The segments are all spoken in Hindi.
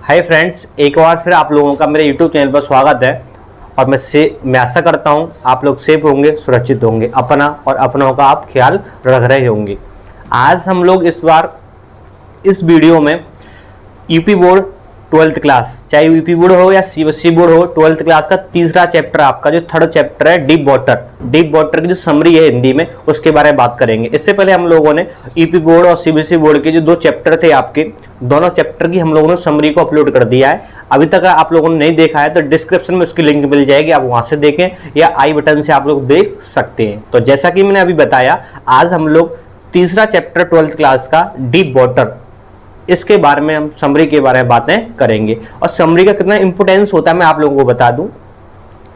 हाय फ्रेंड्स, एक बार फिर आप लोगों का मेरे यूट्यूब चैनल पर स्वागत है। और मैं आशा करता हूं आप लोग सेफ होंगे, सुरक्षित होंगे, अपना और अपनों का आप ख्याल रख रहे होंगे। आज हम लोग इस बार इस वीडियो में यूपी बोर्ड 12th क्लास, चाहे यूपी बोर्ड हो या सीबीएसई बोर्ड हो, 12th क्लास का तीसरा चैप्टर, आपका जो थर्ड चैप्टर है डीप वाटर की जो समरी है हिंदी में, उसके बारे में बात करेंगे। इससे पहले हम लोगों ने यूपी बोर्ड और सीबीएसई बोर्ड के जो दो चैप्टर थे आपके, दोनों चैप्टर की हम लोगों ने समरी को अपलोड कर दिया है। अभी तक आप लोगों ने नहीं देखा है तो डिस्क्रिप्शन में उसकी लिंक मिल जाएगी, आप वहां से देखें या आई बटन से आप लोग देख सकते हैं। तो जैसा कि मैंने अभी बताया, आज हम लोग तीसरा चैप्टर 12th क्लास का डीप वाटर, इसके बारे में हम समरी के बारे में बातें करेंगे। और समरी का कितना इंपोर्टेंस होता है मैं आप लोगों को बता दूं।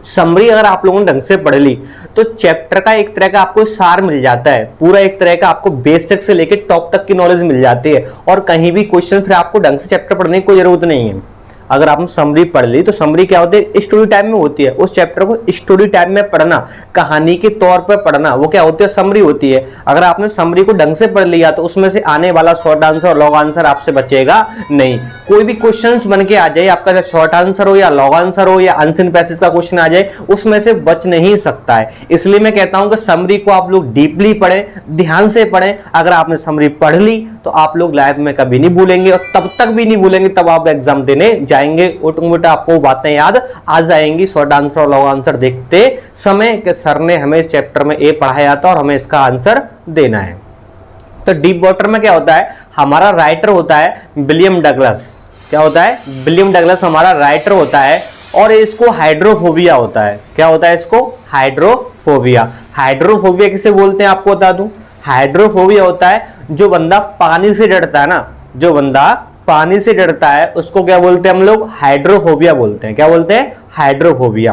समरी अगर आप लोगों ने ढंग से पढ़ ली तो चैप्टर का एक तरह का आपको सार मिल जाता है, पूरा एक तरह का आपको बेसिक से लेकर टॉप तक की नॉलेज मिल जाती है। और कहीं भी क्वेश्चन फिर आपको ढंग से चैप्टर पढ़ने की कोई जरूरत नहीं है। अगर आपने समरी पढ़ ली तो समरी क्या होती है, स्टोरी टाइप में होती है। उस चैप्टर को स्टोरी टाइप में पढ़ना, कहानी के तौर पर पढ़ना, वो क्या होती है, समरी होती है। अगर आपने समरी को ढंग से पढ़ लिया तो उसमें से आने वाला शॉर्ट आंसर और लॉन्ग आंसर आपसे बचेगा नहीं। कोई भी क्वेश्चन बन के आ जाए, आपका शॉर्ट आंसर हो या लॉन्ग आंसर हो या अनसीन पैसेज का क्वेश्चन आ जाए, उसमें से बच नहीं सकता है। इसलिए मैं कहता हूं कि समरी को आप लोग डीपली पढ़ें, ध्यान से पढ़ें। अगर आपने समरी पढ़ ली तो आप लोग लाइफ में कभी नहीं भूलेंगे, और तब तक भी नहीं भूलेंगे तब आप एग्जाम देने जाएंगे, ऑटोमेटिक आपको बातें याद आ जाएंगी शॉर्ट आंसर और लॉन्ग आंसर देखते समय कि सर ने हमें इस चैप्टर में ए पढ़ाया था और हमें इसका आंसर देना है। तो डीप वाटर में क्या होता है, हमारा राइटर होता है विलियम डगलस। क्या होता है, विलियम डगलस हमारा राइटर होता है। और इसको हाइड्रोफोबिया होता है। क्या होता है इसको, हाइड्रोफोबिया। हाइड्रोफोबिया किसे बोलते हैं आपको बता दूं। हाइड्रोफोबिया होता है जो बंदा पानी से डरता है ना, जो बंदा पानी से डरता है उसको क्या बोलते हैं हम लोग, हाइड्रोफोबिया बोलते हैं। क्या बोलते हैं, हाइड्रोफोबिया।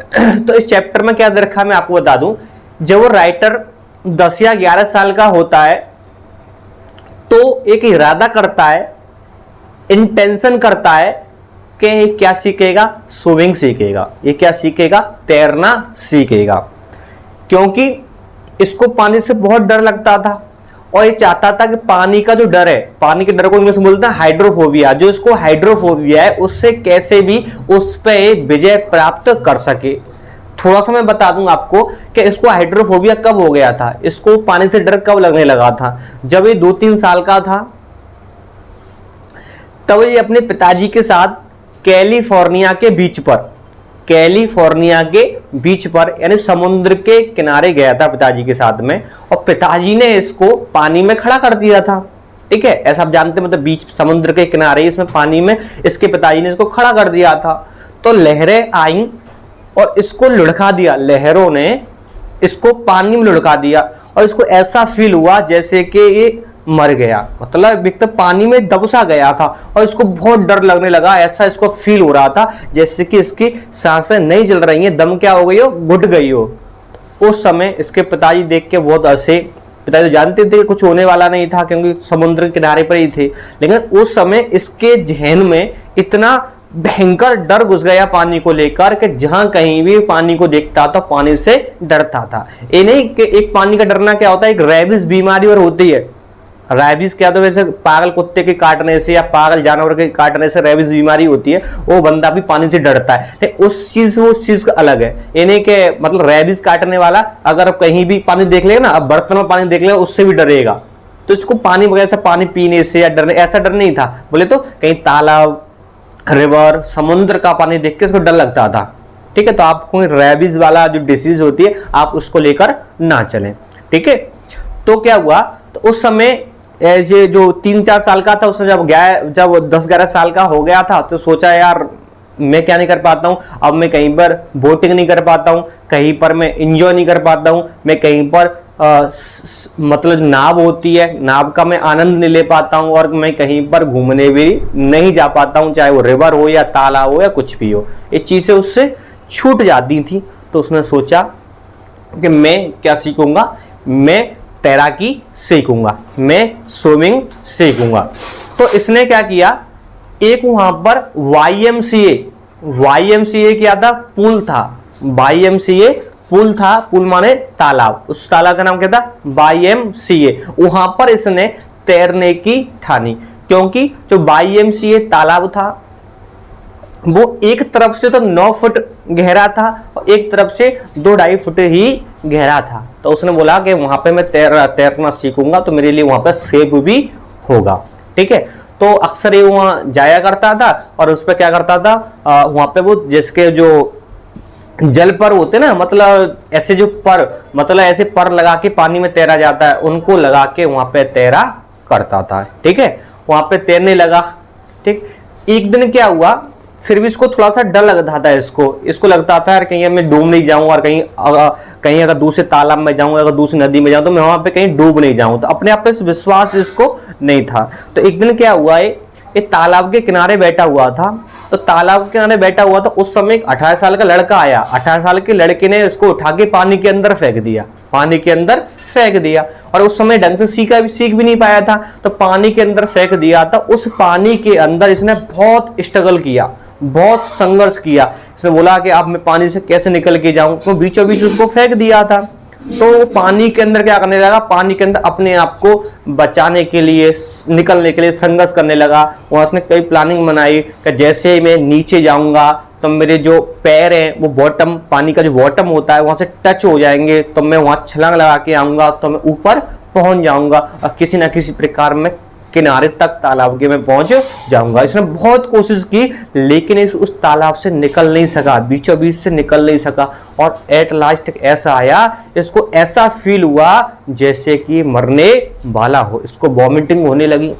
तो इस चैप्टर में क्या रखा है मैं आपको बता दूं। जब वो राइटर 10 या 11 साल का होता है तो एक इरादा करता है, इंटेंशन करता है कि ये क्या सीखेगा, स्विमिंग सीखेगा। ये क्या सीखेगा, तैरना सीखेगा। क्योंकि इसको पानी से बहुत डर लगता था और ये चाहता था कि पानी का जो डर है, पानी के डर को इंग्लिश में बोलते हैं हाइड्रोफोबिया, जो इसको हाइड्रोफोबिया है उससे कैसे भी उस पर विजय प्राप्त कर सके। थोड़ा सा मैं बता दूं आपको कि इसको हाइड्रोफोबिया कब हो गया था, इसको पानी से डर कब लगने लगा था। जब ये 2-3 साल का था तब ये अपने पिताजी के साथ कैलिफोर्निया के बीच पर यानी समुद्र के किनारे गया था पिताजी के साथ में, और पिताजी ने इसको पानी में खड़ा कर दिया था। ठीक है, ऐसा आप जानते हैं, मतलब बीच समुद्र के किनारे इसमें पानी में इसके पिताजी ने इसको खड़ा कर दिया था। तो लहरें आई और इसको लुढ़का दिया, लहरों ने इसको पानी में लुढ़का दिया और इसको ऐसा फील हुआ जैसे कि ये मर गया, मतलब एक तो पानी में दबसा गया था और इसको बहुत डर लगने लगा। ऐसा इसको फील हो रहा था जैसे कि इसकी सांसें नहीं चल रही हैं, दम क्या हो गई हो, घुट गई हो। उस समय इसके पिताजी देख के बहुत हंसे। पिताजी जानते थे कि कुछ होने वाला नहीं था क्योंकि समुद्र के किनारे पर ही थे, लेकिन उस समय इसके जहन में इतना भयंकर डर घुस गया पानी को लेकर कि जहां कहीं भी पानी को देखता था पानी से डरता था। ये नहीं कि एक पानी का डरना क्या होता है, एक रेबीज बीमारी और होती है। रेबीज क्या, तो वैसे पागल कुत्ते के काटने से या पागल जानवर के काटने से रेबीज बीमारी होती है, वो बंदा भी पानी से डरता है। उस चीज का अलग है। ये नहीं कि मतलब रेबीज काटने वाला अगर कहीं भी पानी देख लेगा ना, अब बर्तन में पानी देख लेगा उससे भी डरेगा। तो इसको पानी वगैरह से, पानी पीने से या डरने, ऐसा डर नहीं था। बोले तो कहीं तालाब, रिवर, समुद्र का पानी देख के इसको डर लगता था। ठीक है, तो आपको रेबीज वाला जो डिसीज होती है आप उसको लेकर ना चलें। ठीक है, तो क्या हुआ, तो उस समय ये जो 3-4 साल का था, उसने जब 10-11 साल का हो गया था तो सोचा यार मैं क्या नहीं कर पाता हूँ, अब मैं कहीं पर बोटिंग नहीं कर पाता हूँ, कहीं पर मैं इंजॉय नहीं कर पाता हूँ, मैं कहीं पर मतलब नाव होती है, नाव का मैं आनंद नहीं ले पाता हूँ, और मैं कहीं पर घूमने भी नहीं जा पाता हूँ, चाहे वो रिवर हो या तालाब हो या कुछ भी हो, ये चीजें उससे छूट जाती थी। तो उसने सोचा कि मैं क्या सीखूंगा, मैं तैराकी सीखूंगा, मैं स्विमिंग सीखूंगा। तो इसने क्या किया, एक वहां पर YMCA क्या था, पूल था। YMCA पूल था, पूल माने तालाब, उस तालाब का नाम क्या था, YMCA। वहां पर इसने तैरने की ठानी। क्योंकि जो YMCA तालाब था वो एक तरफ से तो 9 फुट गहरा था और एक तरफ से 2-2.5 फुट ही गहरा था। तो उसने बोला कि वहां पे मैं तैरना सीखूंगा तो मेरे लिए वहां पे सेफ भी होगा। ठीक है, तो अक्सर ये वहां जाया करता था और उस पर क्या करता था, वहां पे वो जिसके जो जल पर होते ना, मतलब ऐसे जो पर, मतलब ऐसे पर लगा के पानी में तैरा जाता है, उनको लगा के वहां पे तैरा करता था। ठीक है, वहां पे तैरने लगा। ठीक, एक दिन क्या हुआ, फिर भी इसको थोड़ा सा डर लगता था। इसको लगता था यार कहीं मैं डूब नहीं जाऊं और कहीं अगर दूसरे तालाब में जाऊं, अगर दूसरी नदी में जाऊं तो मैं वहां पे कहीं डूब नहीं जाऊं। तो अपने आप पे विश्वास इसको नहीं था। तो एक दिन क्या हुआ, ये तालाब के किनारे बैठा हुआ था। तो तालाब के किनारे बैठा हुआ था, उस समय एक 18 साल का लड़का आया। 18 साल के लड़के ने इसको उठा के पानी के अंदर फेंक दिया। और उस समय ढंग से सीख भी नहीं पाया था, तो पानी के अंदर फेंक दिया था। उस पानी के अंदर इसने बहुत स्ट्रगल किया, बहुत संघर्ष किया। इसने बोला कि अब मैं पानी से कैसे निकल के जाऊं, तो बीचों बीच उसको फेंक दिया था। तो पानी के अंदर क्या करने लगा, पानी के अंदर अपने आप को बचाने के लिए, निकलने के लिए संघर्ष करने लगा। वहां उसने कई प्लानिंग बनाई कि जैसे मैं नीचे जाऊंगा तो मेरे जो पैर हैं वो बॉटम, पानी का जो बॉटम होता है वहां से टच हो जाएंगे, तो मैं वहां छलांग लगा के आऊंगा तो मैं ऊपर पहुंच जाऊंगा और किसी ना किसी प्रकार में किनारे तक तालाब के में पहुंच जाऊंगा। इसने बहुत कोशिश की लेकिन उस तालाब से निकल नहीं सका, बीचों बीच से निकल नहीं सका। और एट लास्ट ऐसा आया, इसको ऐसा फील हुआ जैसे कि मरने वाला हो। इसको वॉमिटिंग होने लगी,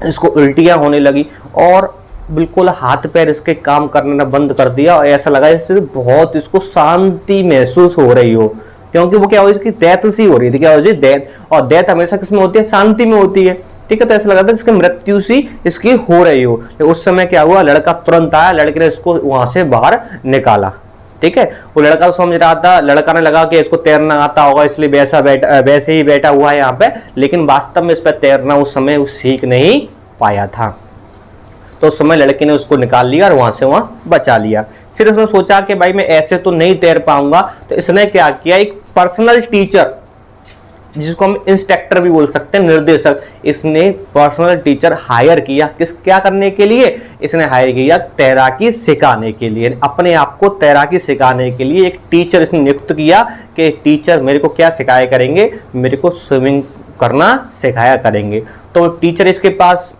इसको उल्टियां होने लगी और बिल्कुल हाथ पैर इसके काम करना बंद कर दिया। और ऐसा लगा इससे बहुत इसको शांति महसूस हो रही हो, क्योंकि वो क्या हो, इसकी डेथ सी हो रही थी। क्या हो रही, डेथ। और डेथ हमेशा किसमें होती है, शांति में होती है। ठीक है, तो ऐसा लगा था इसकी मृत्यु सी इसकी हो रही हो। तो उस समय क्या हुआ, लड़का तुरंत आया, लड़के ने इसको वहां से बाहर निकाला। ठीक है, वो लड़का समझ रहा था, लड़का ने लगा कि इसको तैरना आता होगा इसलिए वैसे ही बैठा हुआ है यहाँ पे, लेकिन वास्तव में इस पर तैरना उस समय वो सीख नहीं पाया था। तो उस समय लड़के ने उसको निकाल लिया और वहां से वहां बचा लिया। फिर उसने सोचा कि भाई मैं ऐसे तो नहीं तैर पाऊंगा, तो इसने क्या किया, एक पर्सनल टीचर, जिसको हम इंस्ट्रक्टर भी बोल सकते हैं, निर्देशक, इसने पर्सनल टीचर हायर किया। क्या करने के लिए, इसने हायर किया तैराकी सिखाने के लिए। अपने आप को तैराकी सिखाने के लिए एक टीचर इसने नियुक्त किया कि टीचर मेरे को क्या सिखाया करेंगे, मेरे को स्विमिंग करना सिखाया करेंगे। तो टीचर इसके पास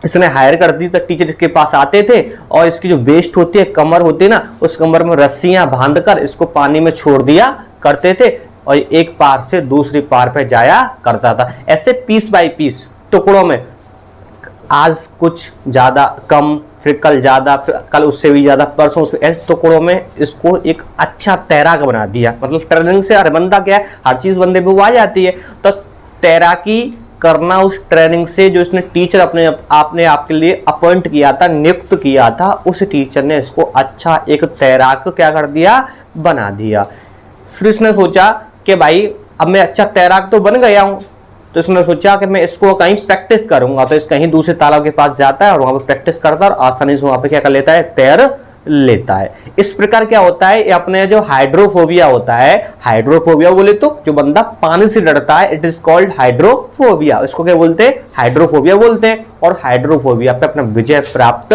इसने हायर कर दी। तो टीचर इसके पास आते थे और इसकी जो वेस्ट होती है, कमर होती है ना, उस कमर में रस्सियां बांधकर इसको पानी में छोड़ दिया करते थे और एक पार से दूसरी पार पे जाया करता था। ऐसे पीस बाय पीस टुकड़ों में, आज कुछ ज्यादा कम, फिर कल ज्यादा, फिर कल उससे भी ज्यादा, परसों उससे, ऐसे टुकड़ों में इसको एक अच्छा तैराक बना दिया। मतलब ट्रेनिंग से हर बंदा क्या है, हर चीज बंदे पे आ जाती है। तो तैराकी करना उस ट्रेनिंग से, जो इसने टीचर अपने आप के लिए अपॉइंट किया था, नियुक्त किया था, उस टीचर ने इसको अच्छा एक तैराक क्या कर दिया, बना दिया। फिर उसने सोचा कि भाई अब मैं अच्छा तैराक तो बन गया हूं, तो इसने सोचा कि मैं इसको कहीं प्रैक्टिस करूंगा। तो इस कहीं दूसरे तालाब के पास जाता है और वहां पर प्रैक्टिस करता है और आसानी से वहां पे क्या कर लेता है, तैर लेता है। इस प्रकार क्या होता है, अपने जो हाइड्रोफोबिया होता है, हाइड्रोफोबिया बोले तो जो बंदा पानी से डरता है, इट इज कॉल्ड हाइड्रोफोबिया। इसको क्या बोलते हैं, हाइड्रोफोबिया बोलते हैं। और हाइड्रोफोबिया पे अपना विजय प्राप्त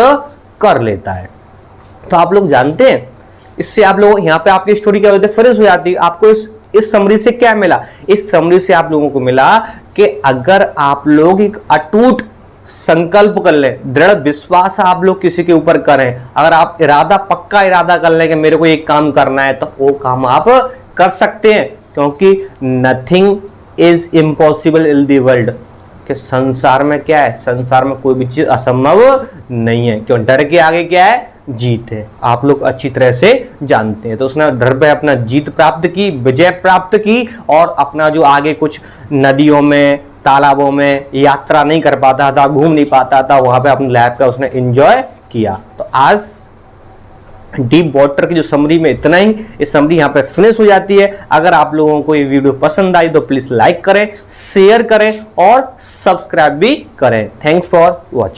कर लेता है। तो आप लोग जानते हैं, इससे आप लोग यहाँ पे आपकी स्टोरी क्या होती है, फ्रेश हो जाती है। आपको इस समरी से क्या मिला, इस समरी से आप लोगों को मिला कि अगर आप लोग एक अटूट संकल्प कर लें, दृढ़ विश्वास आप लोग किसी के ऊपर करें, अगर आप पक्का इरादा कर लें कि मेरे को एक काम करना है, तो वो काम आप कर सकते हैं। क्योंकि nothing is impossible in the world, कि संसार में क्या है, संसार में कोई भी चीज असंभव नहीं है। क्यों, डर के आगे क्या है, जीत है। आप लोग अच्छी तरह से जानते हैं। तो उसने डर पे अपना जीत प्राप्त की, विजय प्राप्त की, और अपना जो आगे कुछ नदियों में, तालाबों में यात्रा नहीं कर पाता था, घूम नहीं पाता था, वहां पे अपनी लाइफ का उसने एंजॉय किया। तो आज डीप वाटर की जो समरी में इतना ही, इस समरी यहाँ पे फिनिश हो जाती है। अगर आप लोगों को ये वीडियो पसंद आई तो प्लीज लाइक करें, शेयर करें और सब्सक्राइब भी करें। Thanks for watching.